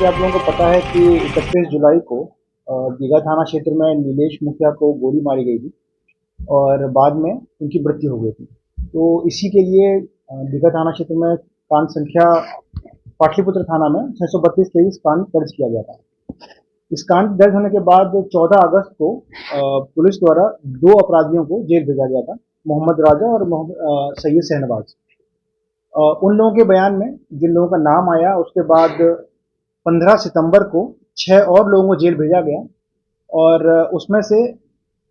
कि आप लोगों को पता है कि 31 जुलाई को दीघा थाना क्षेत्र में नीलेश मुखिया को गोली मारी गई थी और बाद में उनकी मृत्यु हो गई थी। तो इसी के लिए दीघा थाना क्षेत्र में कांड संख्या पाटलिपुत्र थाना में 632-23 कांड दर्ज किया गया था। इस कांड दर्ज होने के बाद 14 अगस्त को पुलिस द्वारा 2 अपराधियों को जेल भेजा गया था, मोहम्मद राजा और सैयद शहनवाज। उन लोगों के बयान में जिन लोगों का नाम आया, उसके बाद 15 सितंबर को 6 और लोगों को जेल भेजा गया और उसमें से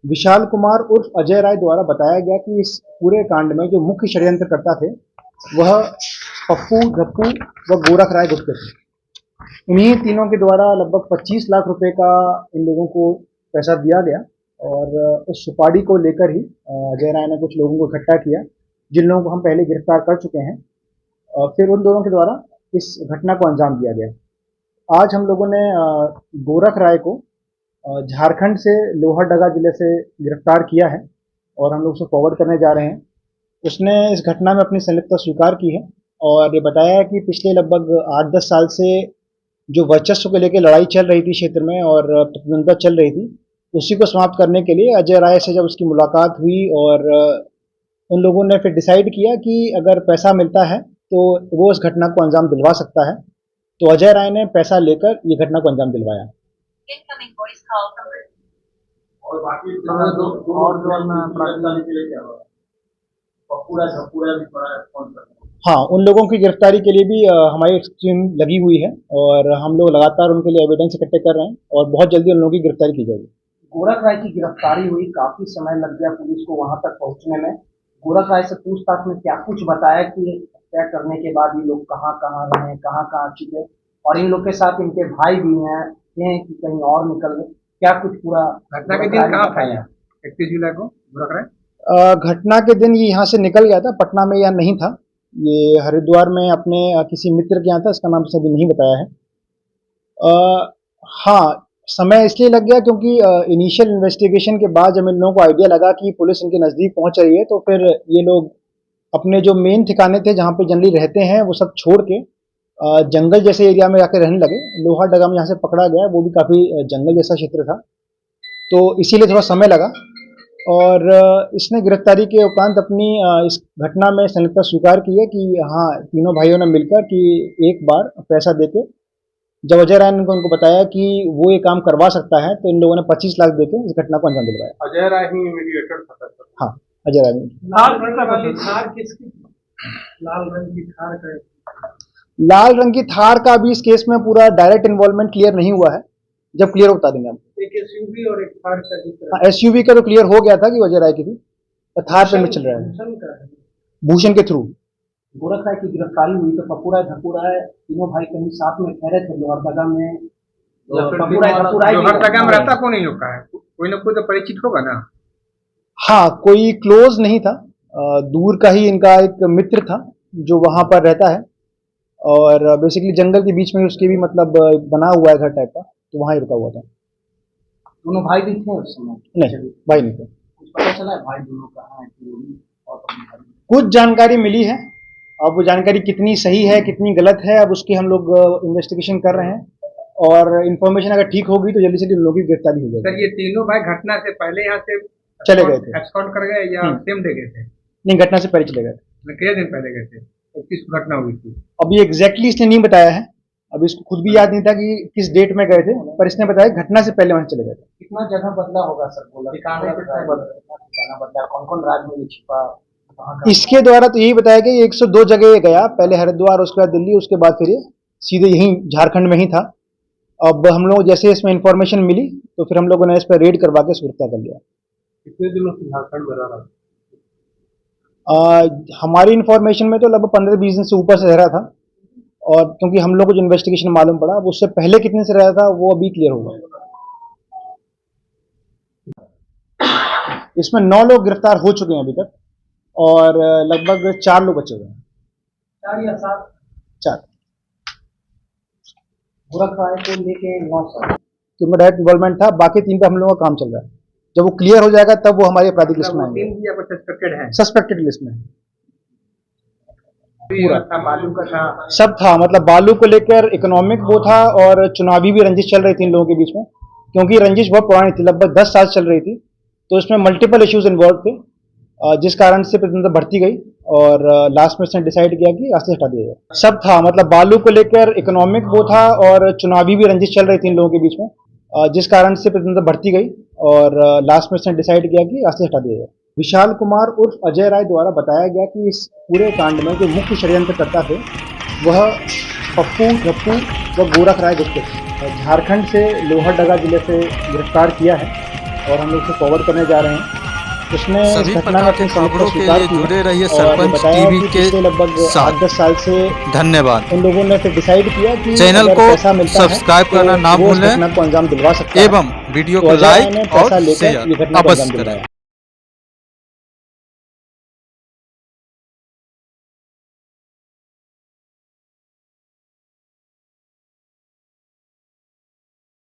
विशाल कुमार उर्फ अजय राय द्वारा बताया गया कि इस पूरे कांड में जो मुख्य षड्यंत्रकर्ता थे वह पप्पू, धप्पू व गोरख राय गुप्त थे। इन्हीं तीनों के द्वारा लगभग 25 लाख रुपए का इन लोगों को पैसा दिया गया और उस सुपारी को लेकर ही अजय राय ने कुछ लोगों को इकट्ठा किया, जिन लोगों को हम पहले गिरफ्तार कर चुके हैं। फिर उन दोनों के द्वारा इस घटना को अंजाम दिया गया। आज हम लोगों ने गोरख राय को झारखंड से लोहरदगा जिले से गिरफ्तार किया है और हम लोग उसे फॉरवर्ड करने जा रहे हैं। उसने इस घटना में अपनी संलिप्तता स्वीकार की है और ये बताया है कि पिछले लगभग 8-10 साल से जो वर्चस्व को लेकर लड़ाई चल रही थी क्षेत्र में और प्रतिद्वंद्विता चल रही थी, उसी को समाप्त करने के लिए अजय राय से जब उसकी मुलाकात हुई और उन लोगों ने फिर डिसाइड किया कि अगर पैसा मिलता है तो वो इस घटना को अंजाम दिलवा सकता है। तो अजय राय ने पैसा लेकर ये घटना को अंजाम दिलवाया। और बाकी हाँ, उन लोगों की गिरफ्तारी के लिए भी हमारी टीम लगी हुई है और हम लोग लगातार उनके लिए एविडेंस इकट्ठे कर रहे हैं और बहुत जल्दी उन लोगों की गिरफ्तारी की जाएगी। गोरख राय की गिरफ्तारी हुई, काफी समय लग गया पुलिस को वहां तक पहुंचने में। गोरख राय से पूछताछ में क्या कुछ बताया कि हत्या करने के बाद ये लोग कहाँ कहाँ रहे, कहाँ कहाँ छिपे, और इन लोग के साथ इनके भाई भी हैं कि कहीं और निकल गए, क्या कुछ पूरा घटना के दिन कहाँ था? 31 जुलाई को गोरख राय घटना के दिन ये यहाँ से निकल गया था, पटना में या नहीं था, ये हरिद्वार में अपने किसी मित्र के यहाँ था, इसका नाम सभी नहीं बताया है। हाँ, समय इसलिए लग गया क्योंकि इनिशियल इन्वेस्टिगेशन के बाद जब इन लोगों को आइडिया लगा कि पुलिस इनके नज़दीक पहुंच रही है, तो फिर ये लोग अपने जो मेन ठिकाने थे जहाँ पे जनरली रहते हैं वो सब छोड़ के जंगल जैसे एरिया में जाकर रहने लगे। लोहरदगा में यहाँ से पकड़ा गया, वो भी काफ़ी जंगल जैसा क्षेत्र था, तो इसीलिए थोड़ा समय लगा। और इसने गिरफ्तारी के उपरांत अपनी इस घटना में संलिप्तता स्वीकार की है कि हाँ, तीनों भाइयों ने मिलकर कि एक बार पैसा देके जब अजय राय ने उनको बताया कि वो ये काम करवा सकता है, तो इन लोगों ने 25 लाख देके इस घटना को अंजाम दिलवाया। अजय राय ही मीडिएटर था। हाँ, अजय राय ने। लाल रंग की थार का भी इस केस में पूरा डायरेक्ट इन्वॉल्वमेंट क्लियर नहीं हुआ है, जब क्लियर बता देंगे हम। एक एसयूवी और एक थार का जिक्र। एसयूवी का तो क्लियर हो गया था कि अजय राय की थी, थार पे में चल रहा है भूषण के थ्रू। गोरख राय की गिरफ्तारी हुई तो पप्पू राय, धप्पू राय तीनों भाई कहीं साथ में ठहरे थे लोहरदगा में। लोहरदगा में रहता कौन इन लोग का है? कोई ना कोई तो परिचित होगा ना। हाँ, कोई क्लोज नहीं था, दूर का ही इनका एक मित्र था जो वहां पर रहता है और बेसिकली जंगल के बीच में उसके भी मतलब बना हुआ है घर टाइप का, तो वहां ही रुका हुआ था। दोनों भाई भी थे उस समय? नहीं, भाई नहीं थे। कुछ पता चला भाई दोनों कहाँ है? कुछ जानकारी मिली है, अब वो जानकारी कितनी सही है कितनी गलत है, अब उसकी हम लोग इन्वेस्टिगेशन कर रहे हैं और इन्फॉर्मेशन अगर ठीक होगी तो जल्दी से जल्दी लोगों की गिरफ्तारी हो जाएगी। सर, ये तीनों भाई घटना से पहले यहाँ से चले गए थे, एस्कॉर्ट कर गए या सेम डे गए थे? नहीं, घटना से पहले चले गए थे। कितने दिन पहले गए थे? किस घटना हुई थी? अभी एग्जैक्टली इसने नहीं बताया है, अब इसको खुद भी याद नहीं था कि किस डेट में गए थे, पर इसने बताया घटना से पहले वहां चले गए थे। कितना जगह बदला होगा सर? बदला, कौन कौन राज्य में छिपा? इसके द्वारा तो यही बताया कि 102 जगह गया, पहले हरिद्वार, उसके बाद दिल्ली, उसके बाद फिर ये सीधे यहीं झारखंड में ही था। अब हम लोग जैसे इसमें इंफॉर्मेशन मिली तो फिर हम लोगों ने इस पर रेड करवा के गिरफ्तार कर लिया। कितने दिनों से झारखंड में रह रहा? हमारी इन्फॉर्मेशन में तो लगभग 15-20 दिन से ऊपर से रह रहा था, और क्योंकि हम लोग को जो इन्वेस्टिगेशन मालूम पड़ा अब उससे पहले कितने से रहा था वो अभी क्लियर होगा। इसमें 9 लोग गिरफ्तार हो चुके हैं अभी तक और लगभग 4 लोग बचे हुए हैं। 4 या 7? 4। गोरख राय को लेके 9 साल तो डायरेक्ट इन्वॉल्वमेंट था, बाकी 3 पे हम लोगों का काम चल रहा है। जब वो क्लियर हो जाएगा तब वो हमारी आपराधिक लिस्ट में आएंगे, सस्पेक्टेड लिस्ट में। पूरा था, बालू का था। सब था, मतलब बालू को लेकर इकोनॉमिक वो था और चुनावी भी रंजिश चल रही थी इन लोगों के बीच में, क्योंकि रंजिश बहुत पुरानी थी, लगभग 10 साल चल रही थी। तो इसमें मल्टीपल इश्यूज इन्वॉल्व थे, जिस कारण से प्रतिनिधित्व बढ़ती गई और लास्ट में इसने डिसाइड किया कि रास्ते से हटा दिया जाए। सब था, मतलब बालू को लेकर इकोनॉमिक वो था और चुनावी भी रंजिश चल रही थी इन लोगों के बीच में, जिस कारण से प्रतिनिधित्व बढ़ती गई और लास्ट में इसने डिसाइड किया कि रास्ते से हटा दिया जाए। विशाल कुमार उर्फ अजय राय द्वारा बताया गया कि इस पूरे कांड में जो मुख्य षड्यंत्रकर्ता थे वह पप्पू, झप्पू व गोरख राय गुप्ते थे। झारखंड से लोहरदगा जिले से गिरफ्तार किया है और हम लोग उसे फॉरवर्ड करने जा रहे हैं। उसने सभी प्रकार के खबरों के लिए जुड़े रहिए सरपंच टीवी के लगभग साथ। 8-10 साल से धन्यवाद। इन लोगों ने फिर डिसाइड किया कि चैनल अगर को पैसा मिलता है सब्सक्राइब तो करना ना वो इस भूलें घटना को अंजाम दिलवा सकता है। एवं वीडियो तो को अजय राय ने लाइक पैसा और लेकर शेयर ये घटना को अवश्य अंजाम करें। दिलवाया।